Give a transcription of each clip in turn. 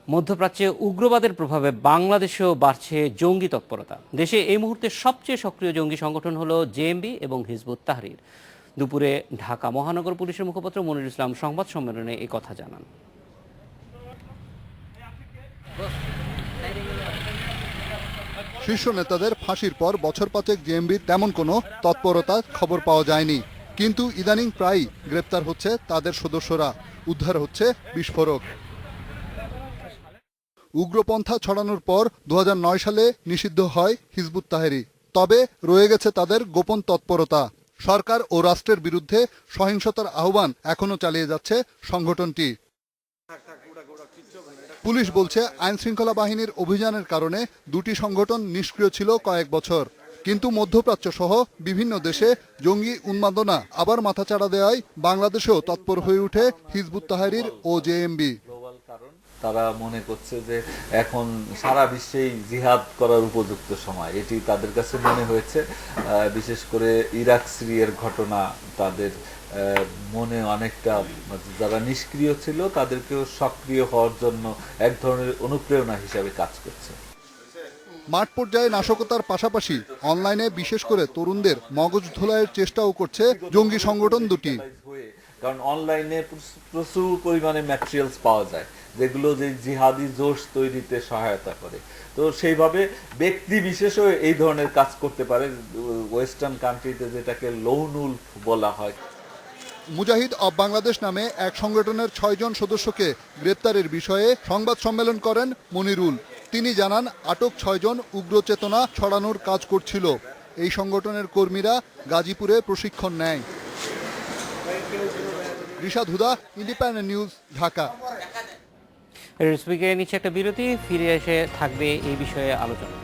মধ্যপ্রাচ্যে উগ্রবাদের প্রভাবে বাংলাদেশেও বাড়ছে জঙ্গি তৎপরতা। দেশে এই মুহূর্তে সবচেয়ে সক্রিয় জঙ্গি সংগঠন হলো জেএমবি এবং হিজবুত তাহরির। দুপুরে ঢাকা মহানগর পুলিশের মুখপাত্র মনিরুল ইসলাম সংবাদ সম্মেলনে এই কথা জানান। শীর্ষ নেতাদের ফাঁসির পর বছর পাঁচেক জেএমবির তেমন কোনো তৎপরতার খবর পাওয়া যায়নি, কিন্তু ইদানিং প্রায়ই গ্রেপ্তার হচ্ছে তাদের সদস্যরা, উদ্ধার হচ্ছে বিস্ফোরক। উগ্রপন্থা ছড়ানোর পর 2009 সালে নিষিদ্ধ হয় হিজবুত তাহরির। তবে রয়ে গেছে তাদের গোপন তৎপরতা। সরকার ও রাষ্ট্রের বিরুদ্ধে সহিংসতার আহ্বান এখনও চালিয়ে যাচ্ছে সংগঠনটি। পুলিশ বলছে আইনশৃঙ্খলা বাহিনীর অভিযানের কারণে দুটি সংগঠন নিষ্ক্রিয় ছিল কয়েক বছর, কিন্তু মধ্যপ্রাচ্য সহ বিভিন্ন দেশে জঙ্গি উন্মাদনা আবার মাথাচাড়া দেওয়ায় বাংলাদেশেও তৎপর হয়ে ওঠে হিজবুত তাহরির ও জেএমবি। তারা মনে করছে যে এখন সারা বিশ্বেই জিহাদ করার উপযুক্ত সময়, এটি তাদের কাছে মনে হয়েছে। বিশেষ করে ইরাক সিরিয়ার ঘটনা তাদের মনে অনেকটা, যারা নিষ্ক্রিয় ছিল তাদেরকেও সক্রিয় হওয়ার জন্য এক ধরনের অনুপ্রেরণা হিসাবে কাজ করছে। মাঠ পর্যায়ে নাশকতার পাশাপাশি অনলাইনে বিশেষ করে তরুণদের মগজ ধোলাইয়ের চেষ্টাও করছে জঙ্গি সংগঠন দুটি। কারণ অনলাইনে প্রচুর পরিমাণে ম্যাটেরিয়ালস পাওয়া যায় যেগুলো যে জিহাদি জোশ তৈরিতে সহায়তা করে। তো সেইভাবে ব্যক্তি বিশেষও এই ধরনের কাজ করতে পারে। ওয়েস্টার্ন কান্ট্রিতে যেটাকে লোন উলফ বলা হয়। মুজাহিদ অব বাংলাদেশ নামে এক সংগঠনের 6 জন সদস্যকে গ্রেপ্তারের বিষয়ে সংবাদ সম্মেলন করেন মনিরুল। তিনি জানান, আটক 6 জন উগ্র চেতনা ছড়ানোর কাজ করছিল। এই সংগঠনের কর্মীরা গাজীপুরে প্রশিক্ষণ নেয়। রিশাদ হুদা, ইন্ডিপেন্ডেন্ট নিউজ, ঢাকা। স্পিকারের নিচে একটা বিরতি, ফিরে এসে থাকবে এই বিষয়ে আলোচনা।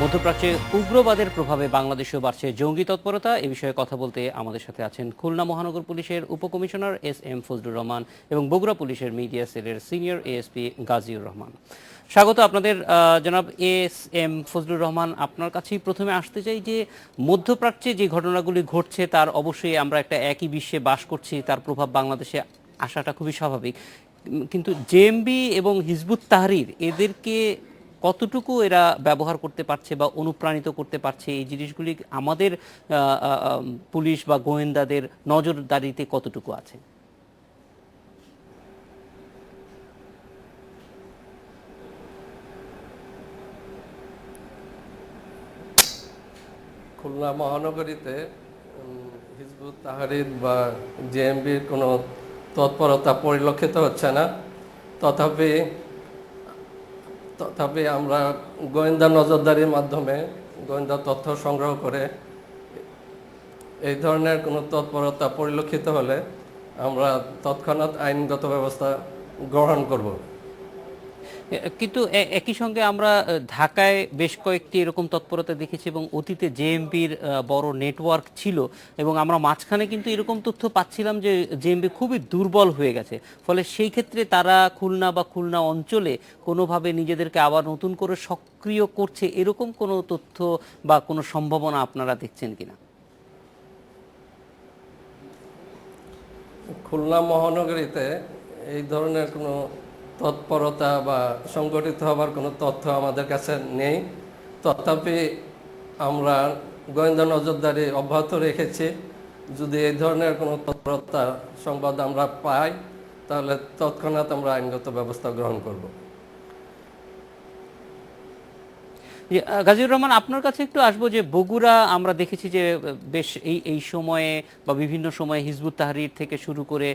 মধ্যপ্রাচ্যে উগ্রবাদের প্রভাবে বাংলাদেশেও বাড়ছে জঙ্গি তৎপরতা। এ বিষয়ে কথা বলতে আমাদের সাথে আছেন খুলনা মহানগর পুলিশের উপকমিশনার এস.এম. ফজলুর রহমান এবং বগুড়া পুলিশের মিডিয়া সেলের সিনিয়র এএসপি গাজীউর রহমান। স্বাগত আপনাদের। জনাব এস.এম. ফজলুর রহমান, আপনার কাছেই প্রথমে আসতে চাই যে মধ্যপ্রাচ্যে যে ঘটনাগুলি ঘটছে তার অবশ্যই আমরা একটা একই বিশ্বে বাস করছি, তার প্রভাব বাংলাদেশে আসাটা খুবই স্বাভাবিক, কিন্তু জেএমবি এবং হিজবুত তাহরির এদেরকে কতটুকু এরা ব্যবহার করতে পারছে বা অনুপ্রাণিত করতে পারছে, এই জিনিসগুলি আমাদের পুলিশ বা গোয়েন্দাদের নজরদারিতে কতটুকু আছে? খুলনা মহানগরীতে হিজবুত তাহরির বা জেএমবির কোনো তৎপরতা পরিলক্ষিত হচ্ছে না। তথাপি আমরা গোয়েন্দা নজরদারির মাধ্যমে গোয়েন্দা তথ্য সংগ্রহ করে এই ধরনের কোনো তৎপরতা পরিলক্ষিত হলে আমরা তৎক্ষণাৎ আইনগত ব্যবস্থা গ্রহণ করব। কিন্তু একই সঙ্গে আমরা ঢাকায় বেশ কয়েকটি এরকম তৎপরতা দেখেছি এবং অতীতে জেএমবির বড় নেটওয়ার্ক ছিল এবং আমরা মাঝখানে কিন্তু এরকম তথ্য পাচ্ছিলাম যে জেএমবি খুবই দুর্বল হয়ে গেছে, ফলে সেই ক্ষেত্রে তারা খুলনা বা খুলনা অঞ্চলে কোনোভাবে নিজেদেরকে আবার নতুন করে সক্রিয় করছে, এরকম কোনো তথ্য বা কোনো সম্ভাবনা আপনারা দেখছেন কিনা? খুলনা মহানগরীতে এই ধরনের কোনো তৎপরতা বা সংগঠিত হবার কোনো তথ্য আমাদের কাছে নেই। তথাপি আমরা গোয়েন্দা নজরদারি অব্যাহত রেখেছি। যদি এই ধরনের কোনো তৎপরতা সংবাদ আমরা পাই তাহলে তৎক্ষণাৎ আমরা আইনগত ব্যবস্থা গ্রহণ করব। গাজীউর রহমান, আপনার কাছে একটু আসবো যে বগুড়া আমরা দেখেছি যে বেশ এই সময়ে বা বিভিন্ন সময়ে হিজবুত তাহরির থেকে শুরু করে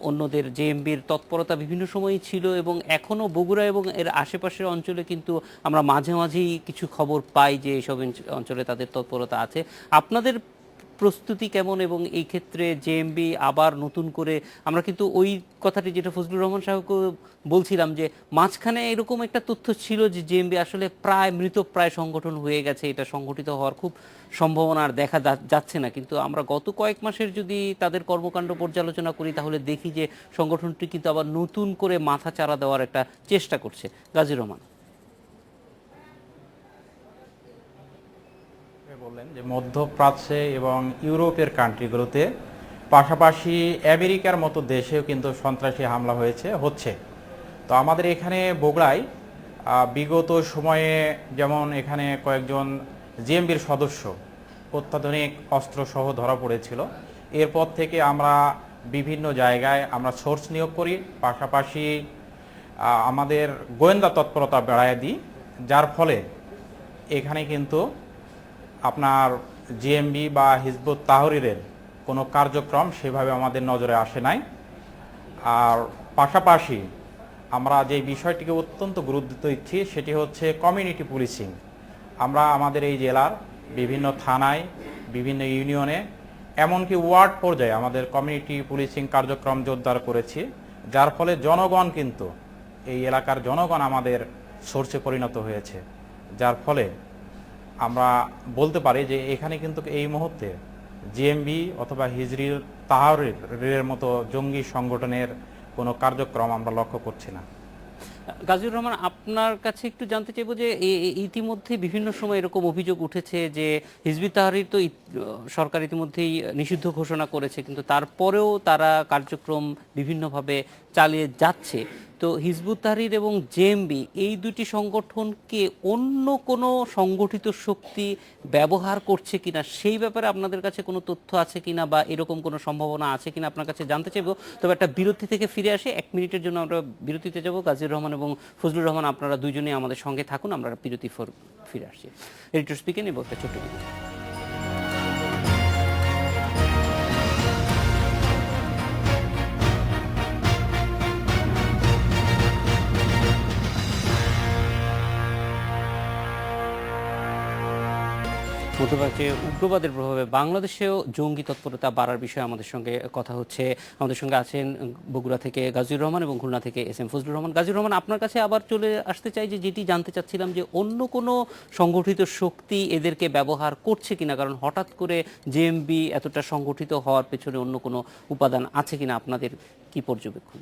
অন্যদের জেএমবির তৎপরতা বিভিন্ন সময়ই ছিল এবং এখনও বগুড়া এবং এর আশেপাশের অঞ্চলে কিন্তু আমরা মাঝে মাঝেই কিছু খবর পাই যে এইসব অঞ্চলে তাদের তৎপরতা আছে। আপনাদের প্রস্তুতি কেমন, এবং এই ক্ষেত্রে জেএমবি আবার নতুন করে আমরা কিন্তু ওই কথাটি যেটা ফজলুর রহমান সাহেবকে বলছিলাম যে মাঝখানে এরকম একটা তথ্য ছিল যে জেএমবি আসলে প্রায় মৃতপ্রায় সংগঠন হয়ে গেছে, এটা সংগঠিত হওয়ার খুব সম্ভাবনা আর দেখা যাচ্ছে না, কিন্তু আমরা গত কয়েক মাসের যদি তাদের কর্মকাণ্ড পর্যালোচনা করি তাহলে দেখি যে সংগঠনটি কিন্তু আবার নতুন করে মাথা চারা দেওয়ার একটা চেষ্টা করছে। গাজী রহমান বললেন যে মধ্যপ্রাচ্যে এবং ইউরোপের কান্ট্রিগুলোতে পাশাপাশি আমেরিকার মতো দেশেও কিন্তু সন্ত্রাসী হামলা হচ্ছে। তো আমাদের এখানে বগুড়ায় বিগত সময়ে যেমন এখানে কয়েকজন জেএমবির সদস্য অত্যাধুনিক অস্ত্রসহ ধরা পড়েছিল, এরপর থেকে আমরা বিভিন্ন জায়গায় আমরা সোর্স নিয়োগ করি, পাশাপাশি আমাদের গোয়েন্দা তৎপরতা বাড়ায় দিই, যার ফলে এখানে কিন্তু আপনার জেএমবি বা হিজবুত তাহরিরের কোনো কার্যক্রম সেভাবে আমাদের নজরে আসে নাই। আর পাশাপাশি আমরা যে বিষয়টিকে অত্যন্ত গুরুত্ব দিচ্ছি সেটি হচ্ছে কমিউনিটি পুলিশিং। আমরা আমাদের এই জেলার বিভিন্ন থানায়, বিভিন্ন ইউনিয়নে, এমনকি ওয়ার্ড পর্যায়ে আমাদের কমিউনিটি পুলিশিং কার্যক্রম জোরদার করেছি, যার ফলে জনগণ কিন্তু এই এলাকার জনগণ আমাদের সোর্সে পরিণত হয়েছে, যার ফলে আমরা বলতে পারি যে এখানে কিন্তু এই মুহূর্তে জেএমবি অথবা হিজবুত তাহরিরের মতো জঙ্গি সংগঠনের কোনো কার্যক্রম আমরা লক্ষ্য করছি না। গাজীর রহমান, আপনার কাছে একটু জানতে চাইবো যে ইতিমধ্যে বিভিন্ন সময় এরকম অভিযোগ উঠেছে যে হিজবুত তাহরির তো সরকার ইতিমধ্যেই নিষিদ্ধ ঘোষণা করেছে, কিন্তু তারপরেও তারা কার্যক্রম বিভিন্নভাবে চালিয়ে যাচ্ছে। তো হিজবুত তাহরির এবং জেএমবি এই দুটি সংগঠনকে অন্য কোনো সংগঠিত শক্তি ব্যবহার করছে কিনা সেই ব্যাপারে আপনাদের কাছে কোনো তথ্য আছে কিনা বা এরকম কোনো সম্ভাবনা আছে কিনা আপনার কাছে জানতে চাইবো। তবে একটা বিরতি থেকে ফিরে আসি, 1 মিনিটের জন্য আমরা বিরতিতে যাব। গাজীর রহমান এবং ফজলুর রহমান আপনারা দুইজনেই আমাদের সঙ্গে থাকুন, আমরা বিরতি ফিরে আসছি। এডিটর স্পিকিং এবং একটা ছোট্ট বিরতি। মধ্যপ্রাচ্যে উগ্রবাদের প্রভাবে বাংলাদেশেও জঙ্গি তৎপরতা বাড়ার বিষয়ে আমাদের সঙ্গে কথা হচ্ছে। আমাদের সঙ্গে আছেন বগুড়া থেকে গাজীর রহমান এবং খুলনা থেকে এস.এম. ফজলুর রহমান। গাজীর রহমান, আপনার কাছে আবার চলে আসতে চাই যে যেটি জানতে চাচ্ছিলাম যে অন্য কোনো সংগঠিত শক্তি এদেরকে ব্যবহার করছে কিনা, কারণ হঠাৎ করে জেএমবি এতটা সংগঠিত হওয়ার পেছনে অন্য কোনো উপাদান আছে কিনা, আপনাদের কি পর্যবেক্ষণ?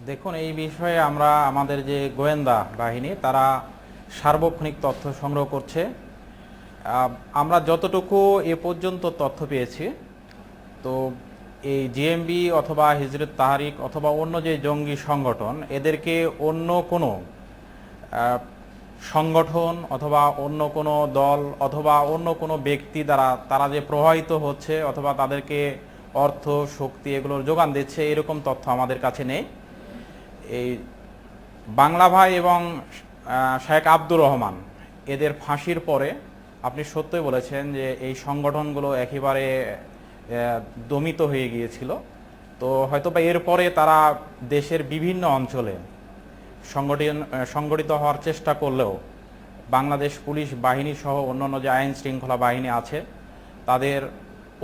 দেখুন, এই বিষয়ে আমরা আমাদের যে গোয়েন্দা বাহিনী তারা সার্বক্ষণিক তথ্য সংগ্রহ করছে। আমরা যতটুকু এ পর্যন্ত তথ্য পেয়েছি, তো এই জেএমবি অথবা হিজবুত তাহরির অথবা অন্য যে জঙ্গি সংগঠন, এদেরকে অন্য কোনো সংগঠন অথবা অন্য কোনো দল অথবা অন্য কোনো ব্যক্তি দ্বারা তারা যে প্রভাবিত হচ্ছে অথবা তাদেরকে অর্থ শক্তি এগুলোর যোগান দিচ্ছে, এরকম তথ্য আমাদের কাছে নেই। এই বাংলা ভাই এবং শেখ আব্দুর রহমান এদের ফাঁসির পরে আপনি সত্যই বলেছেন যে এই সংগঠনগুলো একেবারে দমিত হয়ে গিয়েছিল। তো হয়তোবা এরপরে তারা দেশের বিভিন্ন অঞ্চলে সংগঠিত হওয়ার চেষ্টা করলেও বাংলাদেশ পুলিশ বাহিনী সহ অন্যান্য যে আইন শৃঙ্খলা বাহিনী আছে তাদের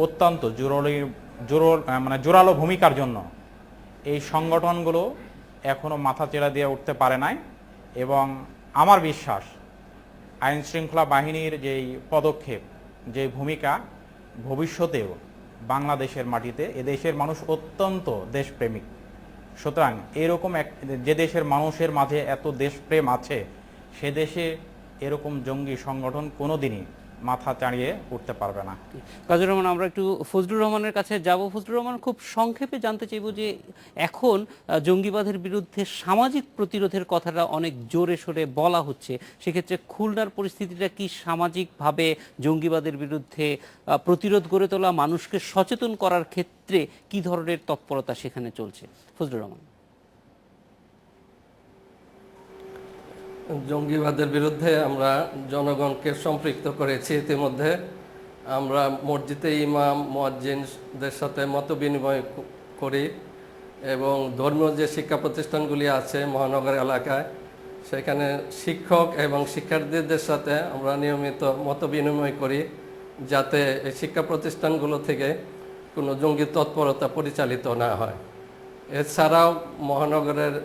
অত্যন্ত জোরালো ভূমিকার জন্য এই সংগঠনগুলো এখনো মাথা চেরা দিয়ে উঠতে পারে নাই। এবং আমার বিশ্বাস আইন শৃঙ্খলা বাহিনীর যেই পদক্ষেপ, যে ভূমিকা, ভবিষ্যতেও বাংলাদেশের মাটিতে এদেশের মানুষ অত্যন্ত দেশপ্রেমিক। সুতরাং এরকম যে দেশের মানুষের মাঝে এত দেশপ্রেম আছে, সে দেশে এরকম জঙ্গি সংগঠন কোনোদিনই মাথা চাড়িয়ে উঠতে পারবে না। গাজীর রহমান, আমরা একটু ফজলুর রহমানের কাছে যাব। ফজলুর রহমান, খুব সংক্ষেপে জানতে চাইব যে এখন জঙ্গিবাদের বিরুদ্ধে সামাজিক প্রতিরোধের কথাটা অনেক জোরে সোরে বলা হচ্ছে, সেক্ষেত্রে খুলনার পরিস্থিতিটা কি সামাজিকভাবে জঙ্গিবাদের বিরুদ্ধে প্রতিরোধ গড়ে তোলা, মানুষকে সচেতন করার ক্ষেত্রে কি ধরনের তৎপরতা সেখানে চলছে? ফজলুর রহমান। জঙ্গিবাদের বিরুদ্ধে আমরা জনগণকে সম্পৃক্ত করেছি। ইতিমধ্যে আমরা মসজিদে ইমাম মুয়াজ্জিনদের সাথে মত বিনিময় করি এবং ধর্মীয় যে শিক্ষা প্রতিষ্ঠানগুলি আছে মহানগর এলাকায়, সেখানে শিক্ষক এবং শিক্ষার্থীদের সাথে আমরা নিয়মিত মত বিনিময় করি যাতে এই শিক্ষা প্রতিষ্ঠানগুলো থেকে কোনো জঙ্গি তৎপরতা পরিচালিত না হয়। এছাড়াও মহানগরের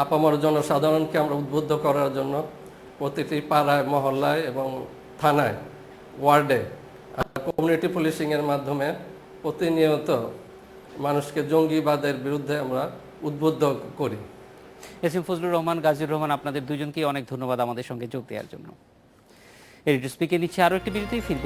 আপামর জনসাধারণকে আমরা উদ্বুদ্ধ করার জন্য প্রতিটি পাড়ায়, মহল্লায় এবং থানায়, ওয়ার্ডে কমিউনিটি পুলিশিংয়ের মাধ্যমে প্রতিনিয়ত মানুষকে জঙ্গিবাদের বিরুদ্ধে আমরা উদ্বুদ্ধ করি। এস এম ফজলুর রহমান, গাজীর রহমান, আপনাদের দুজনকেই অনেক ধন্যবাদ আমাদের সঙ্গে যোগ দেওয়ার জন্য। এডিটর স্পিকে নিচ্ছে আরও একটি বিরতি, ফিরব।